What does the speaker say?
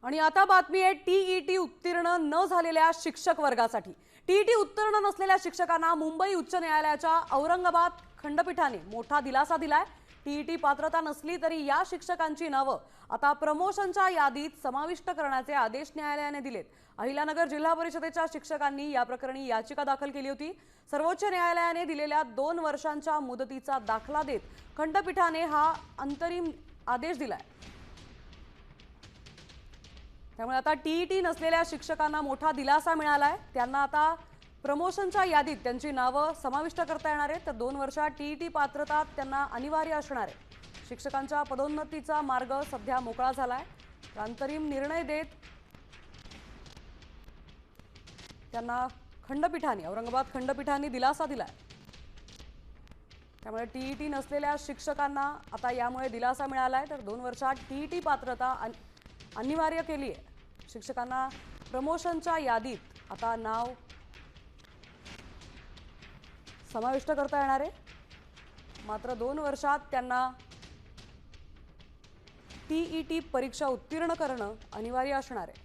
आणि आता बातमी आहे टीईटी उत्तीर्ण न झालेल्या शिक्षक वर्गासाठी। टीईटी उत्तीर्ण नसलेल्या शिक्षकांना मुंबई उच्च न्यायालयाच्या औरंगाबाद खंडपीठाने मोठा दिलासा दिलाय। टीईटी पात्रता नसली तरी या शिक्षकांची नावे आता प्रमोशनच्या यादीत समाविष्ट करण्याचे आदेश न्यायालयाने दिलेत। अहिल्यानगर जिल्हा परिषदेच्या शिक्षकांनी या प्रकरणी याचिका दाखल केली होती। सर्वोच्च न्यायालयाने दिलेल्या 2 वर्षांच्या मुदतीचा दाखला देत खंडपीठाने हा अंतरिम आदेश दिलाय। त्यामुळे आता टीईटी नसलेल्या शिक्षकांना मोठा दिलासा मिळालाय। त्यांना आता प्रमोशनच्या यादीत त्यांची नावे समाविष्ट करता येणार आहेत। तर 2 वर्षात टीईटी पात्रता त्यांना अनिवार्य असणार आहे। शिक्षकांच्या पदोन्नतीचा मार्ग सध्या मोकळा झालाय। अंतरिम निर्णय देत त्यांना खंडपीठाने औरंगाबाद खंडपीठाने दिलासा दिलाय। त्यामुळे टीईटी नसलेल्या शिक्षकांना आता यामुळे दिलासा मिळालाय। तर 2 वर्षात टीईटी पात्रता अनिवार्य केली आहे। शिक्षकांना प्रमोशनच्या यादीत आता नाव समाविष्ट करता येणार आहे। मात्र 2 वर्षात त्यांना टीईटी परीक्षा उत्तीर्ण करणं अनिवार्य असणार आहे।